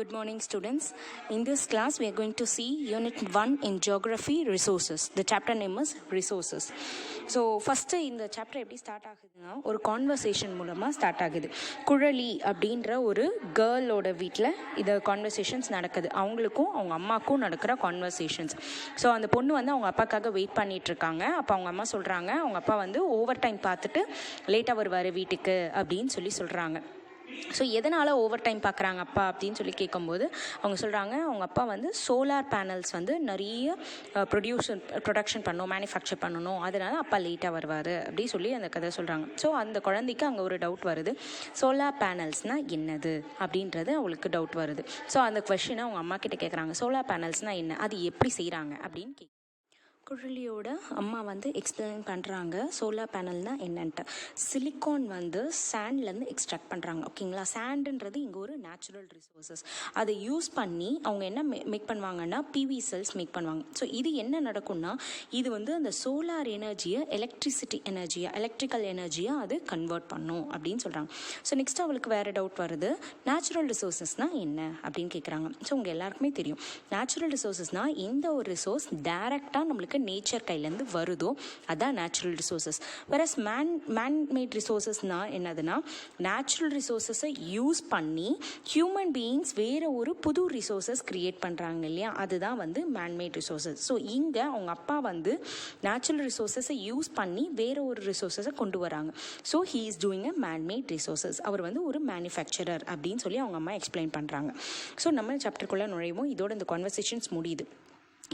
Good morning, students. In this class, we are going to see Unit 1 in Geography, Resources. The chapter name is Resources. So first இந்த chapter எப்படி start ஆகுதுன்னா ஒரு conversation மூலமாக start ஆகுது. குழலி அப்படின்ற ஒரு கேர்ளோட வீட்டில் இந்த கான்வர்சேஷன்ஸ் நடக்குது. அவங்களுக்கும் அவங்க அம்மாவுக்கும் நடக்கிற கான்வர்சேஷன்ஸ். ஸோ அந்த பொண்ணு வந்து அவங்க அப்பாக்காக வெயிட் பண்ணிகிட்ருக்காங்க. அப்போ அவங்க அம்மா சொல்கிறாங்க, அவங்க அப்பா வந்து ஓவர் டைம் பார்த்துட்டு லேட்டாக வருவார் வீட்டுக்கு அப்படின்னு சொல்கிறாங்க. ஸோ எதனால் ஓவர் டைம் பார்க்குறாங்க அப்பா அப்படின்னு கேட்கும்போது அவங்க சொல்கிறாங்க, அவங்க அப்பா வந்து சோலார் பேனல்ஸ் வந்து நிறைய ப்ரொடக்ஷன் பண்ணணும், மேனுஃபேக்சர் பண்ணணும், அதனால் அப்பா லேட்டாக வருவார் அப்படி அந்த கதை சொல்கிறாங்க. ஸோ அந்த குழந்தைக்கு அங்கே ஒரு டவுட் வருது, சோலார் பேனல்ஸ்னால் என்னது அப்படின்றது அவங்களுக்கு டவுட் வருது. ஸோ அந்த கொஷினை அவங்க அம்மா கிட்டே கேட்குறாங்க, சோலார் பேனல்ஸ்னால் என்ன, அது எப்படி செய்கிறாங்க அப்படின்னு குழலியோட அம்மா வந்து எக்ஸ்பிளைன் பண்ணுறாங்க சோலார் பேனல்னால் என்னன்ட்டு. சிலிக்கான் வந்து சாண்ட்லேருந்து எக்ஸ்ட்ராக்ட் பண்ணுறாங்க. ஓகேங்களா, சாண்டுன்றது இங்கே ஒரு நேச்சுரல் ரிசோர்ஸஸ். அதை யூஸ் பண்ணி அவங்க என்ன மேக் பண்ணுவாங்கன்னா பிவி செல்ஸ் மேக் பண்ணுவாங்க. ஸோ இது என்ன நடக்கும்னா, இது வந்து அந்த சோலார் எனர்ஜியை எலக்ட்ரிக்கல் எனர்ஜியாக அது கன்வெர்ட் பண்ணும் அப்படின்னு சொல்கிறாங்க. ஸோ நெக்ஸ்ட் அவளுக்கு வேறு டவுட் வருது, நேச்சுரல் ரிசோர்ஸஸ்னால் என்ன அப்படின்னு கேட்குறாங்க. ஸோ உங்கள் எல்லாருக்குமே தெரியும், நேச்சுரல் ரிசோர்ஸஸ்னால் எந்த ஒரு ரிசோர்ஸ் டைரெக்டாக நம்மளுக்கு நேச்சர் கையிலேருந்து வருதோ அதான் நேச்சுரல் ரிசோர்ஸஸ். வேறஸ் மேன்மேட் ரிசோர்ஸஸ்னால் என்னதுன்னா, நேச்சுரல் ரிசோர்ஸஸை யூஸ் பண்ணி ஹியூமன் பீயிங்ஸ் வேறு ஒரு புது ரிசோர்ஸஸ் க்ரியேட் பண்ணுறாங்க இல்லையா, அதுதான் வந்து மேன்மேட் ரிசோர்ஸஸ். ஸோ இங்கே அவங்க அப்பா வந்து நேச்சுரல் ரிசோர்ஸஸை யூஸ் பண்ணி வேறு ஒரு ரிசோர்ஸஸை கொண்டு வராங்க. So he is doing a man-made resources. அவர் வந்து ஒரு மேனுஃபேக்சரர் அப்படின்னு அவங்க அம்மா எக்ஸ்பிளைன் பண்ணுறாங்க. ஸோ நம்ம சாப்டருக்குள்ளே நுழைவோம். இதோட இந்த கான்வர்சேஷன்ஸ் முடியுது.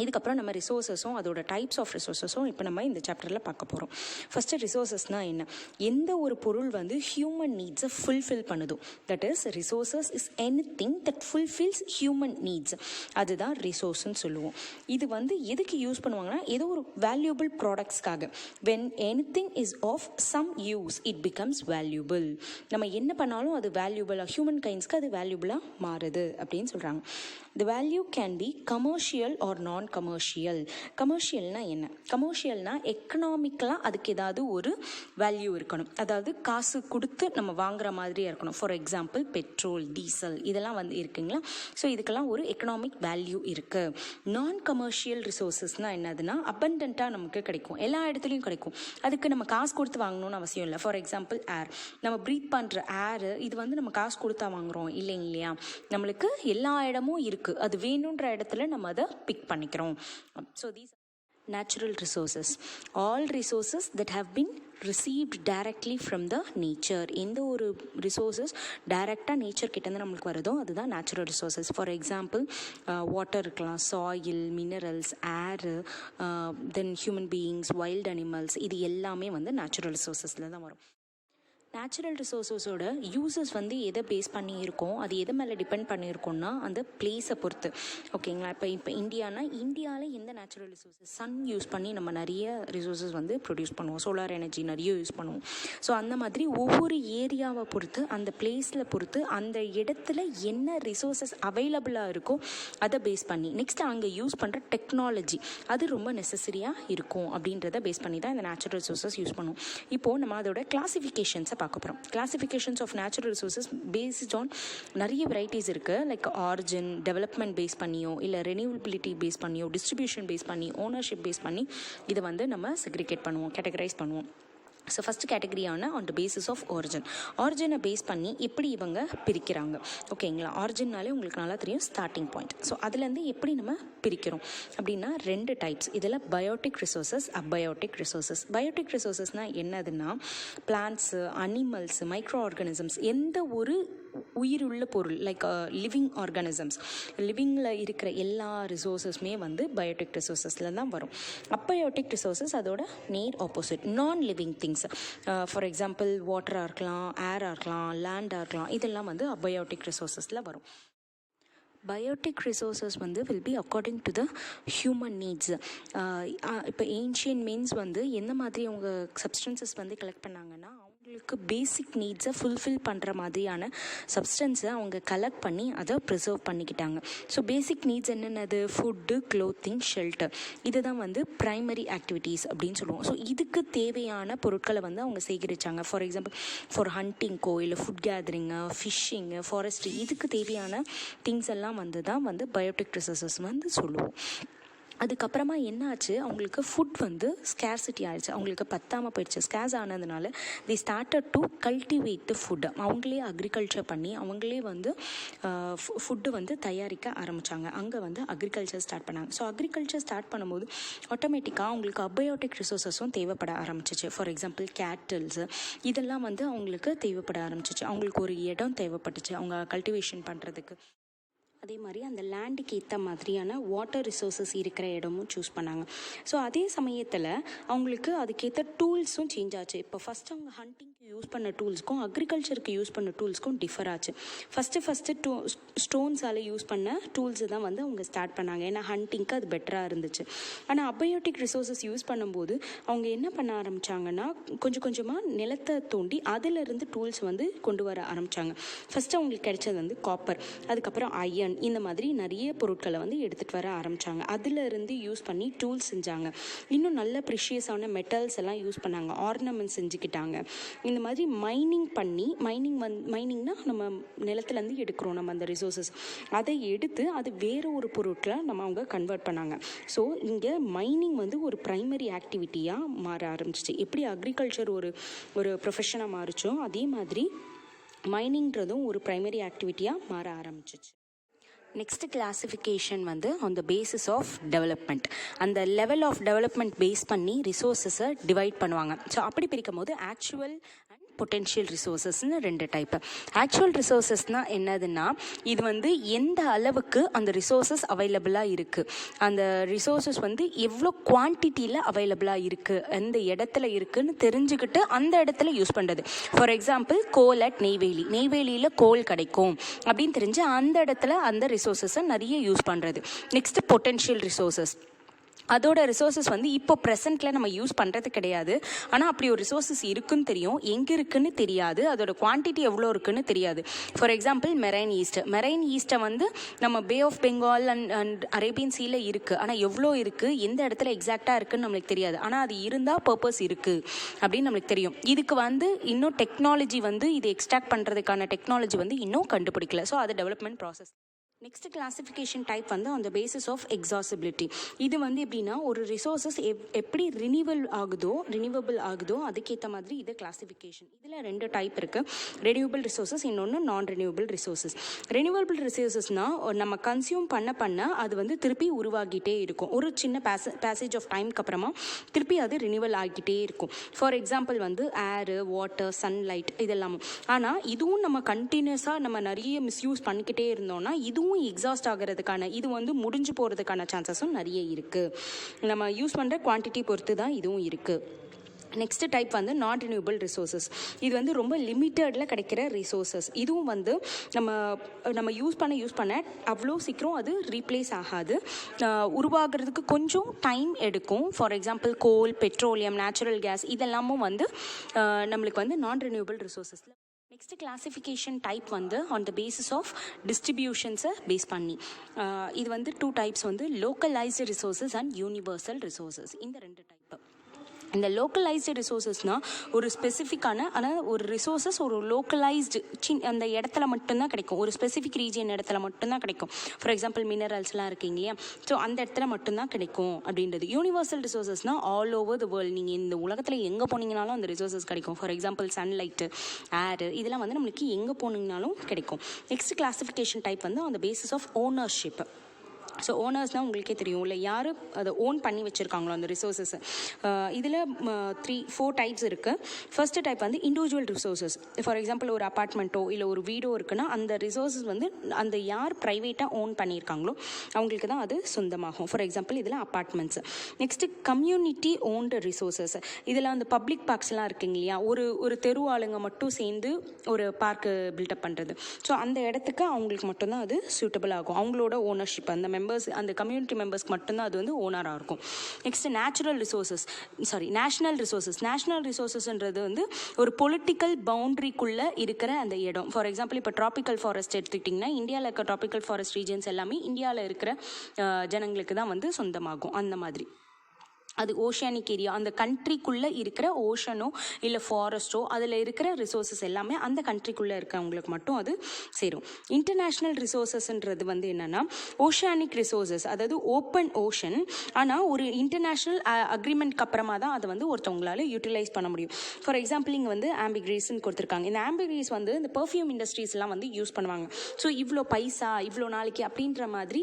இதுக்கப்புறம் நம்ம ரிசோர்ஸஸும் அதோட டைப்ஸ் ஆஃப் ரிசோர்ஸஸும் இப்போ நம்ம இந்த சாப்டரில் பார்க்க போகிறோம். ஃபஸ்ட்டு ரிசோர்ஸஸ்னால் என்ன, எந்த ஒரு பொருள் வந்து ஹியூமன் நீட்ஸை ஃபுல்ஃபில் பண்ணுதோ, that is resources is anything that fulfils human needs, அதுதான் ரிசோர்ஸ்ன்னு சொல்லுவோம். இது வந்து எதுக்கு யூஸ் பண்ணுவாங்கன்னா, ஏதோ ஒரு வேல்யூபிள் ப்ராடக்ட்ஸ்க்காக. When anything is of some use it becomes valuable. நம்ம என்ன பண்ணாலும் அது வேல்யூபிளாக, ஹியூமன் கைண்ட்ஸ்க்கு அது வேல்யூபிளாக மாறுது அப்படின்னு சொல்கிறாங்க. The value can be commercial or non-commercial. கமர்ஷியல்னா என்ன, கமர்ஷியல்னா எக்கனாமிக்கலாக அதுக்கு ஏதாவது ஒரு வேல்யூ இருக்கணும், அதாவது காசு கொடுத்து நம்ம வாங்குற மாதிரியே இருக்கணும். ஃபார் எக்ஸாம்பிள் பெட்ரோல், டீசல் இதெல்லாம் வந்து இருக்குங்களா. ஸோ இதுக்கெல்லாம் ஒரு எக்கனாமிக் வேல்யூ இருக்குது. நான் கமர்ஷியல் ரிசோர்ஸஸ்னால் என்னதுன்னா, அபண்டண்ட்டாக நமக்கு கிடைக்கும், எல்லா இடத்துலையும் கிடைக்கும், அதுக்கு நம்ம காசு கொடுத்து வாங்கணும்னு அவசியம் இல்லை. ஃபார் எக்ஸாம்பிள் ஏர், நம்ம ப்ரீத் பண்ணுற ஏர், இது வந்து நம்ம காசு கொடுத்தா வாங்குகிறோம் இல்லைங்க இல்லையா, நம்மளுக்கு எல்லா இடமும் இருக்குது, அது வேணுன்ற இடத்துல நம்ம அதை பிக் பண்ணிக்கிறோம். So these natural resources, all resources that have been received directly from the nature. எந்த ஒரு ரிசோர்ஸஸ் டைரெக்டாக நேச்சர் கிட்டேருந்து நம்மளுக்கு வருதோ அதுதான் natural resources. For example water இருக்கலாம், soil, minerals, air, then human beings, wild animals, இது எல்லாமே வந்து நேச்சுரல் ரிசோர்ஸஸில் தான் வரும். நேச்சுரல் ரிசோர்ஸஸோட யூசஸ் வந்து எதை பேஸ் பண்ணியிருக்கோம், அது எது மேலே டிபெண்ட் பண்ணியிருக்கோம்னா அந்த பிளேஸை பொறுத்து. ஓகேங்களா, இப்போ இந்தியாவில் எந்த நேச்சுரல் ரிசோர்ஸஸ், சன் யூஸ் பண்ணி நம்ம நிறைய ரிசோர்ஸஸ் வந்து ப்ரொடியூஸ் பண்ணுவோம், சோலார் எனர்ஜி நிறைய யூஸ் பண்ணுவோம். ஸோ அந்த மாதிரி ஒவ்வொரு ஏரியாவை பொறுத்து, அந்த பிளேஸில் பொறுத்து, அந்த இடத்துல என்ன ரிசோர்ஸஸ் அவைலபிளாக இருக்கோ அதை பேஸ் பண்ணி, நெக்ஸ்ட் அங்கே யூஸ் பண்ணுற டெக்னாலஜி அது ரொம்ப நெசசரியாக இருக்கும் அப்படின்றத பேஸ் பண்ணி தான் இந்த நேச்சுரல் ரிசோர்ஸஸ் யூஸ் பண்ணுவோம். இப்போது நம்ம அதோட கிளாசிஃபிகேஷன்ஸை பார்க்க போகிறோம். Classifications of natural resources based on நிறைய வெரைட்டிஸ் இருக்குது. லைக் ஆரிஜின், டெவலப்மெண்ட் பேஸ் பண்ணியோ, இல்லை ரெனியூவபிலிட்டி பேஸ் பண்ணியோ, டிஸ்ட்ரிபியூஷன் பேஸ் பண்ணி, ஓனர்ஷிப் பேஸ் பண்ணி இதை வந்து நம்ம செக்ரிகேட் பண்ணுவோம், கேட்டகரைஸ் பண்ணுவோம். ஸோ ஃபஸ்ட்டு கேட்டகரியான ஆன் த பேசிஸ் ஆஃப் ஆரிஜினை பேஸ் பண்ணி எப்படி இவங்க பிரிக்கிறாங்க. ஓகேங்களா, ஆரிஜின்னாலே உங்களுக்கு நல்லா தெரியும், ஸ்டார்டிங் பாயிண்ட். ஸோ அதுலேருந்து எப்படி நம்ம பிரிக்கிறோம் அப்படின்னா, 2 டைப்ஸ். இதில் பயோட்டிக் ரிசோர்ஸஸ், அபயோட்டிக் ரிசோர்ஸஸ். பயோட்டிக் ரிசோர்ஸஸ்னால் என்னதுன்னா, பிளான்ட்ஸு, அனிமல்ஸு, மைக்ரோ ஆர்கானிசம்ஸ், எந்த ஒரு உயிருள்ள பொருள், லைக் லிவிங் ஆர்கானிசம்ஸ், லிவிங்கில் இருக்கிற எல்லா ரிசோர்ஸஸுமே வந்து பயோட்டிக் ரிசோர்ஸஸில் தான் வரும். அப்பயோட்டிக் ரிசோர்ஸஸ் அதோட நேர் opposite, non living things. For example வாட்டராக இருக்கலாம், ஏராக இருக்கலாம், லேண்டாக இருக்கலாம், இதெல்லாம் வந்து அப்பயோட்டிக் ரிசோர்ஸஸில் வரும். பயோட்டிக் ரிசோர்ஸஸ் வந்து will be according to the human needs. இப்போ ஏன்ஷியன் மீன்ஸ் வந்து எந்த மாதிரி அவங்க சப்ஸ்டன்சஸ் வந்து கலெக்ட் பண்ணாங்கன்னா, அவங்களுக்கு பேசிக் நீட்ஸை ஃபுல்ஃபில் பண்ணுற மாதிரியான சப்ஸ்டன்ஸை அவங்க கலெக்ட் பண்ணி அதை ப்ரிசர்வ் பண்ணிக்கிட்டாங்க. ஸோ பேசிக் நீட்ஸ் என்னென்னது? Food, clothing, shelter. இது தான் வந்து ப்ரைமரி ஆக்டிவிட்டீஸ் அப்படின்னு சொல்லுவோம். ஸோ இதுக்கு தேவையான பொருட்களை வந்து அவங்க சேகரித்தாங்க. ஃபார் எக்ஸாம்பிள் ஃபார் ஹண்டிங்க்கோ இல்லை ஃபுட் கேதரிங்கு, ஃபிஷ்ஷிங்கு, ஃபாரஸ்ட்ரி, இதுக்கு தேவையான திங்ஸ் எல்லாம் வந்து தான் வந்து பயோட்டிக் ரிசோர்ஸஸ் வந்து சொல்லுவோம். அதுக்கப்புறமா என்ன ஆச்சு, அவங்களுக்கு ஃபுட் வந்து ஸ்கேர்சிட்டி ஆகிடுச்சு, அவங்களுக்கு பத்தாமல் போயிடுச்சு. ஸ்கேர்ஸ் ஆனதுனால they started to cultivate the food. அவங்களே அக்ரிகல்ச்சர் பண்ணி அவங்களே வந்து ஃபுட்டு வந்து தயாரிக்க ஆரம்பித்தாங்க. அங்கே வந்து அக்ரிகல்ச்சர் ஸ்டார்ட் பண்ணாங்க. ஸோ அக்ரிகல்ச்சர் ஸ்டார்ட் பண்ணும்போது ஆட்டோமேட்டிக்காக அவங்களுக்கு அபயோட்டிக் ரிசோர்ஸஸும் தேவைப்பட ஆரம்பிச்சிச்சு. ஃபார் எக்ஸாம்பிள் கேட்டில்ஸு, இதெல்லாம் வந்து அவங்களுக்கு தேவைப்பட ஆரம்பிச்சிச்சு. அவங்களுக்கு ஒரு இடம் தேவைப்பட்டுச்சு அவங்க கல்டிவேஷன் பண்ணுறதுக்கு. அதே மாதிரி அந்த லேண்டுக்கு ஏற்ற மாதிரியான வாட்டர் ரிசோர்ஸஸ் இருக்கிற இடமும் சூஸ் பண்ணாங்க. ஸோ அதே சமயத்தில் அவங்களுக்கு அதுக்கேற்ற டூல்ஸும் சேஞ்ச் ஆச்சு. இப்போ ஃபஸ்ட்டு அவங்க ஹண்டிங்க்கு யூஸ் பண்ண டூல்ஸ்க்கும் அக்ரிகல்ச்சருக்கு யூஸ் பண்ண டூல்ஸ்க்கும் டிஃபர் ஆச்சு. ஃபஸ்ட்டு ஸ்டோன்ஸால் யூஸ் பண்ண டூல்ஸு தான் வந்து அவங்க ஸ்டார்ட் பண்ணாங்க. ஏன்னா ஹண்டிங்க்கு அது பெட்டராக இருந்துச்சு. ஆனால் அபயோட்டிக் ரிசோர்ஸஸ் யூஸ் பண்ணும்போது அவங்க என்ன பண்ண ஆரம்பித்தாங்கன்னா, கொஞ்சம் கொஞ்சமாக நிலத்தை தோண்டி அதிலிருந்து டூல்ஸ் வந்து கொண்டு வர ஆரம்பித்தாங்க. ஃபஸ்ட்டு அவங்களுக்கு கிடைச்சது வந்து காப்பர், அதுக்கப்புறம் அயன், இந்த மாதிரி நிறைய பொருட்களை வந்து எடுத்துகிட்டு வர ஆரம்பித்தாங்க. அதிலிருந்து யூஸ் பண்ணி டூல்ஸ் செஞ்சாங்க. இன்னும் நல்ல ப்ரிஷியஸான மெட்டல்ஸ் எல்லாம் யூஸ் பண்ணாங்க, ஆர்னமெண்ட்ஸ் செஞ்சுக்கிட்டாங்க. இந்த மாதிரி மைனிங் பண்ணி, மைனிங்னா நம்ம நிலத்துலேருந்து எடுக்கிறோம் நம்ம அந்த ரிசோர்ஸஸ், அதை எடுத்து அது வேறு ஒரு பொருட்களை நம்ம அவங்க கன்வெர்ட் பண்ணாங்க. ஸோ இங்கே மைனிங் வந்து ஒரு ப்ரைமரி ஆக்டிவிட்டியாக மாற ஆரம்பிச்சிச்சு. எப்படி அக்ரிகல்ச்சர் ஒரு ப்ரொஃபஷனாக மாறிச்சோ அதே மாதிரி மைனிங்கிறதும் ஒரு ப்ரைமரி ஆக்டிவிட்டியாக மாற ஆரம்பிச்சிச்சு. நெக்ஸ்ட் கிளாசிஃபிகேஷன் வந்து on the basis of development. அந்த லெவல் ஆஃப் டெவலப்மெண்ட் பேஸ் பண்ணி ரிசோர்ஸஸை டிவைட் பண்ணுவாங்க. ஸோ அப்படி பிரிக்கும் போது ஆக்சுவல் அண்ட் பொட்டென்ஷியல் ரிசோர்ஸஸ்ன்னு 2 டைப்பு. ஆக்சுவல் ரிசோர்ஸஸ்னால் என்னதுன்னா, இது வந்து எந்த அளவுக்கு அந்த ரிசோர்ஸஸ் அவைலபிளாக இருக்குது, அந்த ரிசோர்ஸஸ் வந்து எவ்வளோ குவான்டிட்டியில் அவைலபிளாக இருக்குது, எந்த இடத்துல இருக்குதுன்னு தெரிஞ்சுக்கிட்டு அந்த இடத்துல யூஸ் பண்ணுறது. ஃபார் எக்ஸாம்பிள் கோல் அட் நெய்வேலியில் கோல் கிடைக்கும் அப்படின்னு தெரிஞ்சு அந்த இடத்துல அந்த ரிசோர்ஸஸை நிறைய யூஸ் பண்ணுறது. Next potential resources. அதோட ரிசோர்ஸஸ் வந்து இப்போ ப்ரெசென்ட்டில் நம்ம யூஸ் பண்ணுறது கிடையாது. ஆனால் அப்படி ஒரு ரிசோர்ஸஸ் இருக்குன்னு தெரியும், எங்கே இருக்குன்னு தெரியாது, அதோட குவான்டிட்டி எவ்வளோ இருக்குன்னு தெரியாது. ஃபார் எக்ஸாம்பிள் மெரைன் ஈஸ்ட்டை வந்து நம்ம bay of Bengal and Arabian சீல இருக்குது. ஆனால் எவ்வளோ இருக்குது, எந்த இடத்துல எக்ஸாக்டாக இருக்குன்னு நம்மளுக்கு தெரியாது. ஆனால் அது இருந்தால் பர்பஸ் இருக்குது அப்படின்னு நம்மளுக்கு தெரியும். இதுக்கு வந்து இன்னும் டெக்னாலஜி வந்து இது எக்ஸ்ட்ராக்ட் பண்ணுறதுக்கான டெக்னாலஜி வந்து இன்னும் கண்டுபிடிக்கல. ஸோ அது development process. Next classification type வந்து ஆன் த பேசிஸ் ஆஃப் எக்ஸாசிபிலிட்டி. இது வந்து எப்படின்னா, ஒரு ரிசோர்ஸஸ் எப்படி ரினியூவபிள் ஆகுதோ அதுக்கேற்ற மாதிரி இது கிளாசிஃபிகேஷன். இதில் 2 டைப் இருக்குது. ரெனியூவபிள் ரிசோர்ஸஸ், இன்னொன்று நான் ரெனியூவபிள் ரிசோர்ஸஸ். ரெனியூவபிள் ரிசோர்ஸஸ்னால் நம்ம கன்சியூம் பண்ண அது வந்து திருப்பி உருவாகிட்டே இருக்கும். ஒரு சின்ன பேசேஜ் ஆஃப் டைமுக்கு அப்புறமா திருப்பி அது ரினியூவல் ஆகிட்டே இருக்கும். ஃபார் எக்ஸாம்பிள் வந்து ஏரு, வாட்டர், சன்லைட் இதெல்லாமும். ஆனால் இதுவும் நம்ம கண்டினியூஸாக நம்ம நிறைய மிஸ்யூஸ் பண்ணிக்கிட்டே இருந்தோம்னா இதுவும் எக்ஸாஸ்ட் ஆகிறதுக்கான, இது வந்து முடிஞ்சு போகிறதுக்கான சான்சஸும் நிறைய இருக்குது. நம்ம யூஸ் பண்ணுற குவான்டிட்டி பொறுத்து தான் இதுவும் இருக்குது. நெக்ஸ்ட் டைப் வந்து நான் ரினியூவபிள் ரிசோர்ஸஸ். இது வந்து ரொம்ப லிமிட்டடில் கிடைக்கிற ரிசோர்ஸஸ். இதுவும் வந்து நம்ம யூஸ் பண்ண அவ்வளோ சீக்கிரம் அது ரீப்ளேஸ் ஆகாது, உருவாகிறதுக்கு கொஞ்சம் டைம் எடுக்கும். For example coal, petroleum, natural gas இதெல்லாமும் வந்து நம்மளுக்கு வந்து நான் ரினியூவபிள் ரிசோர்ஸஸில். நெக்ஸ்ட் கிளாசிஃபிகேஷன் டைப் வந்து ஆன் த பேசிஸ் ஆஃப் டிஸ்ட்ரிபியூஷன்ஸை பேஸ் பண்ணி. இது வந்து 2 டைப்ஸ் வந்து localized resources and universal resources. இந்த 2 டைப்பு. இந்த லோக்கலைஸ்டு ரிசோர்ஸஸ்னால் ஒரு ஸ்பெசிஃபிக்கான, ஆனால் ஒரு ரிசோர்ஸஸ் ஒரு லோக்கலைஸ்டு அந்த இடத்துல மட்டும்தான் கிடைக்கும், ஒரு ஸ்பெசிஃபிக் ரீஜியன் இடத்துல மட்டும்தான் கிடைக்கும். ஃபார் எக்ஸாம்பிள் மினரல்ஸ்லாம் இருக்கீங்க இல்லையா, ஸோ அந்த இடத்துல மட்டும்தான் கிடைக்கும் அப்படின்றது. யூனிவர்சல் ரிசோர்ஸஸ்னால் ஆல் ஓவர் த வேர்ல்டு, நீங்கள் இந்த உலகத்தில் எங்கே போனீங்கனாலும் அந்த ரிசோர்ஸஸ் கிடைக்கும். ஃபார் எக்ஸாம்பிள் சன்லைட்டு, ஏரு, இதெல்லாம் வந்து நம்மளுக்கு எங்கே போனீங்கனாலும் கிடைக்கும். நெக்ஸ்ட் கிளாசிஃபிகேஷன் டைப் வந்து on the basis of ownership. So ஓனர்ஸ்னால் உங்களுக்கே தெரியும் இல்லை, யார் அதை ஓன் பண்ணி வச்சுருக்காங்களோ அந்த ரிசோர்ஸஸ். இதில் 3-4 டைப்ஸ் இருக்குது. ஃபர்ஸ்ட் டைப் வந்து இண்டிவிஜுவல் ரிசோர்ஸஸ். ஃபார் எக்ஸாம்பிள் ஒரு அப்பார்ட்மெண்ட்டோ இல்லை ஒரு வீடோ இருக்குன்னா அந்த ரிசோர்ஸஸ் வந்து அந்த யார் ப்ரைவேட்டாக ஓன் பண்ணியிருக்காங்களோ அவங்களுக்கு தான் அது சொந்தமாகும். ஃபார் எக்ஸாம்பிள் இதில் apartments. Next community owned resources. இதில் அந்த பப்ளிக் பார்க்ஸ்லாம் இருக்குங்க இல்லையா, ஒரு தெரு ஆளுங்க மட்டும் சேர்ந்து ஒரு பார்க்கு பில்டப் பண்ணுறது. ஸோ அந்த இடத்துக்கு அவங்களுக்கு மட்டும்தான் அது சூட்டபிள் ஆகும், அவங்களோட ஓனர்ஷிப், அந்த மெம்பர்ஸ், அந்த கம்யூனிட்டி மெம்பர்ஸ்க்கு மட்டும்தான் அது வந்து ஓனராக இருக்கும். Next natural resources, national resources. National ரிசோர்ஸஸ்ன்றது வந்து ஒரு பொலிட்டிக்கல் பவுண்ட்ரிக்குள்ளே இருக்கிற அந்த இடம். ஃபார் எக்ஸாம்பிள் இப்போ ட்ராபிக்கல் ஃபாரஸ்ட் எடுத்துக்கிட்டிங்கன்னா, இந்தியாவில் இருக்க ட்ராபிக்கல் ஃபாரஸ்ட் ரீஜன்ஸ் எல்லாமே இந்தியாவில் இருக்கிற ஜனங்களுக்கு தான் வந்து சொந்தமாகும். அந்த மாதிரி அது ஓஷியானிக் ஏரியா, அந்த கண்ட்ரிக்குள்ளே இருக்கிற ஓஷனோ இல்லை ஃபாரஸ்ட்டோ அதில் இருக்கிற ரிசோர்ஸஸ் எல்லாமே அந்த கண்ட்ரிக்குள்ளே இருக்கவங்களுக்கு மட்டும் அது சேரும். இன்டர்நேஷ்னல் ரிசோர்ஸஸ்ன்றது வந்து என்னென்னா ஓஷியானிக் ரிசோர்ஸஸ், அதாவது ஓப்பன் ஓஷன். ஆனால் ஒரு இன்டர்நேஷ்னல் அக்ரிமெண்ட்க்கு அப்புறமா தான் அதை வந்து ஒருத்தவங்களால் யூட்டிலைஸ் பண்ண முடியும். ஃபார் எக்ஸாம்பிள் இங்கே வந்து ஆம்பிகிரீஸ்ன்னு கொடுத்துருக்காங்க. இந்த ஆம்பிகிரீஸ் வந்து இந்த பர்ஃப்யூம் இண்டஸ்ட்ரீஸ்லாம் வந்து யூஸ் பண்ணுவாங்க. ஸோ இவ்வளோ பைசா இவ்வளோ நாளைக்கு அப்படின்ற மாதிரி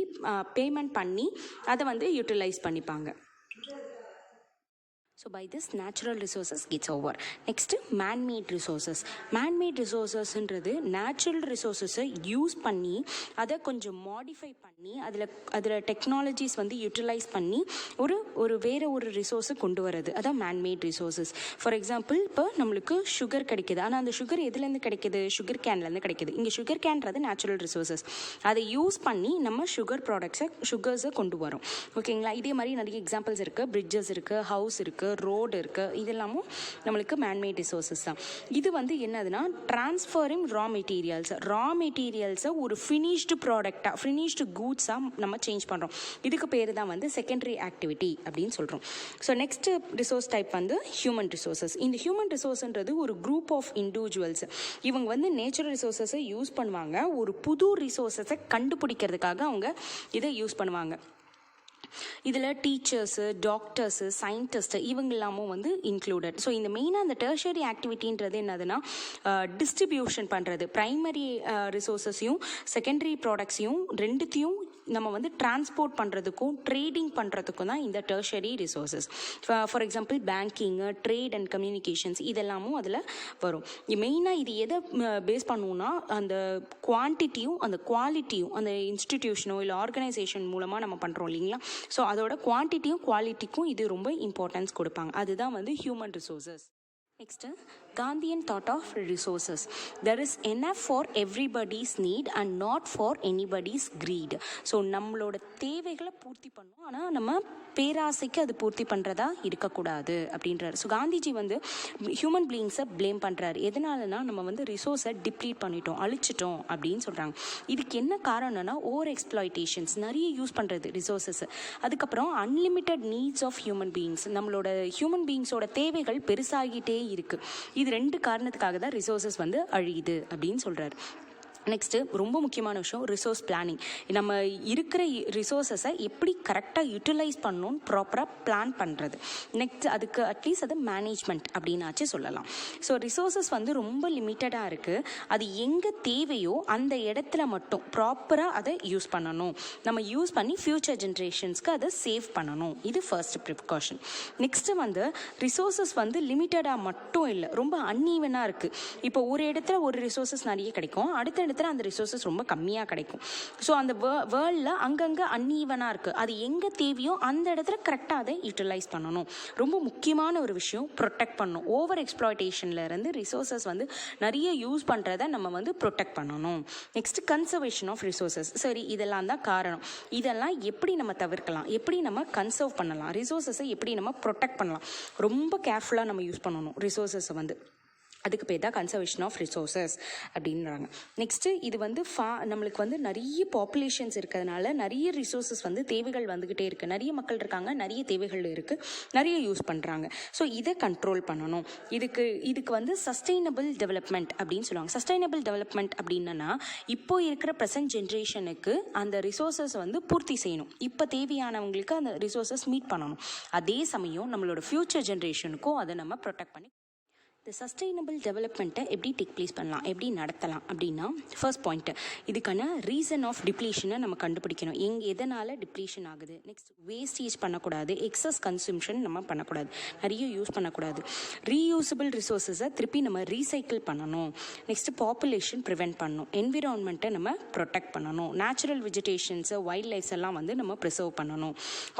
பேமெண்ட் பண்ணி அதை வந்து யூட்டிலைஸ் பண்ணிப்பாங்க. So by this natural resources gets over. Next, man-made resources. Man-made resourcesன்றது நேச்சுரல் ரிசோர்ஸஸை யூஸ் பண்ணி அதை கொஞ்சம் மாடிஃபை பண்ணி அதில் டெக்னாலஜிஸ் வந்து யூட்டிலைஸ் பண்ணி ஒரு வேறு ஒரு ரிசோர்ஸை கொண்டு வரது, அதான் மேன்மேட் ரிசோர்ஸஸ். ஃபார் எக்ஸாம்பிள் இப்போ நம்மளுக்கு சுகர் கிடைக்கிது, ஆனால் அந்த சுகர் எதுலேருந்து கிடைக்கிது? சுகர் கேன்லேருந்து கிடைக்கிது. இங்கே சுகர் கேன்றது நேச்சுரல் ரிசோர்ஸஸ், அதை யூஸ் பண்ணி நம்ம சுகர்ஸை கொண்டு வரோம். ஓகேங்களா? இதே மாதிரி நிறைய எக்ஸாம்பிள்ஸ் இருக்குது. பிரிட்ஜஸ் இருக்குது, ஹவுஸ் இருக்குது, ரோடு இருக்குது. இதெல்லாமும் நம்மளுக்கு மேன்மேட் ரிசோர்ஸஸ் தான். இது வந்து என்னதுன்னா டிரான்ஸ்ஃபரிங் ரா மெட்டீரியல்ஸை ஒரு ஃபினிஷ்டு ப்ராடக்டாக, ஃபினிஷ்டு கூட்ஸாக நம்ம சேஞ்ச் பண்ணுறோம். இதுக்கு பேர் தான் வந்து செகண்டரி ஆக்டிவிட்டி அப்படின்னு சொல்கிறோம். ஸோ நெக்ஸ்ட் ரிசோர்ஸ் டைப் வந்து ஹியூமன் ரிசோர்ஸஸ். இந்த ஹியூமன் ரிசோர்ஸ்ன்றது ஒரு குரூப் ஆஃப் இண்டிவிஜுவல்ஸ். இவங்க வந்து நேச்சுரல் ரிசோர்ஸஸை யூஸ் பண்ணுவாங்க, ஒரு புது ரிசோர்ஸஸை கண்டுபிடிக்கிறதுக்காக அவங்க இதை யூஸ் பண்ணுவாங்க. இதில் டீச்சர்ஸு, டாக்டர்ஸு, சயின்டிஸ்ட்டு இவங்கெல்லாமும் வந்து இன்க்ளூடட். ஸோ இந்த மெயினாக அந்த டெர்ஷரி ஆக்டிவிட்டின்றது என்னதுன்னா டிஸ்ட்ரிபியூஷன் பண்ணுறது. ப்ரைமரி ரிசோர்ஸஸையும் செகண்டரி ப்ராடக்ட்ஸையும் ரெண்டுத்தையும் நம்ம வந்து டிரான்ஸ்போர்ட் பண்ணுறதுக்கும் ட்ரேடிங் பண்ணுறதுக்கும் தான் இந்த tertiary resources. For example banking, trade and communications இதெல்லாமும் அதில் வரும். மெயினாக இது எதை பேஸ் பண்ணுவோம்னா அந்த குவான்டிட்டியும் அந்த குவாலிட்டியும் அந்த இன்ஸ்டிடியூஷனோ இல்லை ஆர்கனைசேஷன் மூலமாக நம்ம பண்ணுறோம் இல்லைங்களா? ஸோ அதோட குவான்டிட்டியும் குவாலிட்டிக்கும் இது ரொம்ப இம்பார்ட்டன்ஸ் கொடுப்பாங்க. அதுதான் வந்து human resources. Next, Gandhian thought of resources. There is enough for everybody's need and not for anybody's greed. So நம்மளோட தேவைகளை பூர்த்தி பண்ணும், ஆனால் நம்ம பேராசைக்கு அது பூர்த்தி பண்ணுறதா இருக்கக்கூடாது அப்படின்றார். ஸோ காந்திஜி வந்து ஹியூமன் பீயிங்ஸை ப்ளேம் பண்ணுறாரு. எதனாலனா நம்ம வந்து ரிசோர்ஸை டிப்ளீட் பண்ணிட்டோம், அழிச்சிட்டோம் அப்படின்னு சொல்கிறாங்க. இதுக்கு என்ன காரணம்னா ஓவர் எக்ஸ்ப்ளாய்டேஷன்ஸ், நிறைய யூஸ் பண்ணுறது ரிசோர்ஸஸ். அதுக்கப்புறம் unlimited needs of human beings, நம்மளோட ஹியூமன் பீயிங்ஸோட தேவைகள் பெருசாகிட்டே இருக்கு. இது ரெண்டு காரணத்துக்காக தான் ரிசோர்ஸஸ் வந்து அழியுது அப்படின்னு சொல்றாரு. நெக்ஸ்ட்டு ரொம்ப முக்கியமான விஷயம் ரிசோர்ஸ் பிளானிங். நம்ம இருக்கிற ரிசோர்ஸஸை எப்படி கரெக்டாக யூட்டிலைஸ் பண்ணணும்னு ப்ராப்பராக பிளான் பண்ணுறது. நெக்ஸ்ட் அதுக்கு அட்லீஸ்ட் அதை மேனேஜ்மெண்ட் அப்படின்னாச்சு சொல்லலாம். ஸோ ரிசோர்ஸஸ் வந்து ரொம்ப லிமிட்டடாக இருக்குது. அது எங்கே தேவையோ அந்த இடத்துல மட்டும் ப்ராப்பராக அதை யூஸ் பண்ணணும். நம்ம யூஸ் பண்ணி ஃப்யூச்சர் ஜென்ரேஷன்ஸ்க்கு அதை சேவ் பண்ணணும். இது ஃபர்ஸ்ட் ப்ரிகாஷன். நெக்ஸ்ட்டு வந்து ரிசோர்ஸஸ் வந்து லிமிட்டடாக மட்டும் இல்லை, ரொம்ப அன்ஈவனாக இருக்குது. இப்போ ஒரு இடத்துல ஒரு ரிசோர்ஸஸ் நிறைய கிடைக்கும், அடுத்த இடத்துல அந்த ரிசோர்ஸஸ் ரொம்ப கம்மியாக கிடைக்கும். ஸோ அந்த வேர்ல்டில் அங்கங்கே அன்ஈவனாக இருக்குது. அது எங்கே தேவையோ அந்த இடத்துல கரெக்டாக அதை யூட்டிலைஸ் பண்ணணும். ரொம்ப முக்கியமான ஒரு விஷயம் ப்ரொடெக்ட் பண்ணணும். ஓவர் எக்ஸ்ப்ளாய்டேஷனில் இருந்து ரிசோர்ஸஸ் வந்து நிறைய யூஸ் பண்ணுறதை நம்ம வந்து ப்ரொடெக்ட் பண்ணணும். Next conservation of resources. சரி, இதெல்லாம் தான் காரணம். இதெல்லாம் எப்படி நம்ம தவிர்க்கலாம், எப்படி நம்ம கன்சர்வ் பண்ணலாம், ரிசோர்ஸஸை எப்படி நம்ம ப்ரொடெக்ட் பண்ணலாம், ரொம்ப கேர்ஃபுல்லாக நம்ம யூஸ் பண்ணணும் ரிசோர்ஸஸை வந்து. அதுக்கு பேர் தான் கன்சர்வேஷன் ஆஃப் ரிசோர்ஸஸ் அப்படின்றாங்க. நெக்ஸ்ட்டு இது வந்து நம்மளுக்கு வந்து நிறைய பாப்புலேஷன்ஸ் இருக்கிறதுனால நிறைய ரிசோர்ஸஸ் வந்து தேவைகள் வந்துக்கிட்டே இருக்குது. நிறைய மக்கள் இருக்காங்க, நிறைய தேவைகள் இருக்குது, நிறைய யூஸ் பண்ணுறாங்க. ஸோ இதை கண்ட்ரோல் பண்ணணும். இதுக்கு வந்து சஸ்டைனபிள் டெவலப்மெண்ட் அப்படின்னு சொல்லுவாங்க. சஸ்டைனபிள் டெவலப்மெண்ட் அப்படின்னா இப்போ இருக்கிற ப்ரெசன்ட் ஜென்ரேஷனுக்கு அந்த ரிசோர்ஸஸ் வந்து பூர்த்தி செய்யணும். இப்போ தேவையானவங்களுக்கு அந்த ரிசோர்ஸஸ் மீட் பண்ணணும். அதே சமயம் நம்மளோட ஃப்யூச்சர் ஜென்ரேஷனுக்கும் அதை நம்ம ப்ரொடெக்ட் பண்ணி இந்த சஸ்டைனபிள் டெவலப்மெண்ட்டை எப்படி டேக் ப்ளேஸ் பண்ணலாம், எப்படி நடத்தலாம் அப்படின்னா ஃபர்ஸ்ட் பாயிண்ட்டு இதுக்கான ரீசன் ஆஃப் டிப்ளீஷனை நம்ம கண்டுபிடிக்கணும். எதனால் டிப்ளீஷன் ஆகுது. நெக்ஸ்ட் வேஸ்டேஜ் பண்ணக்கூடாது, எக்ஸஸ் கன்சம்ஷன் நம்ம பண்ணக்கூடாது, நிறைய யூஸ் பண்ணக்கூடாது. ரீயூசபிள் ரிசோர்ஸஸை திருப்பி நம்ம ரீசைக்கிள் பண்ணணும். நெக்ஸ்ட்டு பாப்புலேஷன் ப்ரிவென்ட் பண்ணணும். என்விரான்மெண்ட்டை நம்ம ப்ரொடெக்ட் பண்ணணும். நேச்சுரல் வெஜிடேஷன்ஸு, வைல்ட் லைஃப்ஸ் எல்லாம் வந்து நம்ம ப்ரிசர்வ் பண்ணணும்.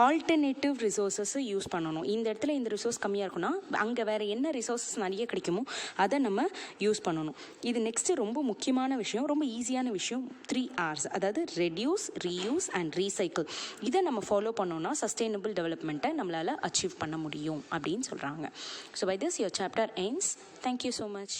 ஆல்டர்னேட்டிவ் ரிசோர்ஸஸை யூஸ் பண்ணணும். இந்த இடத்துல இந்த ரிசோர்ஸ் கம்மியாக இருக்குன்னா அங்கே வேறு என்ன ரிசோர்ஸஸ் நிறைய கிடைக்குமோ அதை நம்ம யூஸ் பண்ணணும். இது நெக்ஸ்ட்டு ரொம்ப முக்கியமான விஷயம், ரொம்ப ஈஸியான விஷயம், 3 Rs, அதாவது ரெடியூஸ், ரீயூஸ் அண்ட் ரீசைக்கிள். இதை நம்ம ஃபாலோ பண்ணோம்னா சஸ்டைனபிள் டெவலப்மெண்ட்டை நம்மளால் அச்சீவ் பண்ண முடியும் அப்படின்னு சொல்கிறாங்க. So by this your chapter ends. Thank you so much.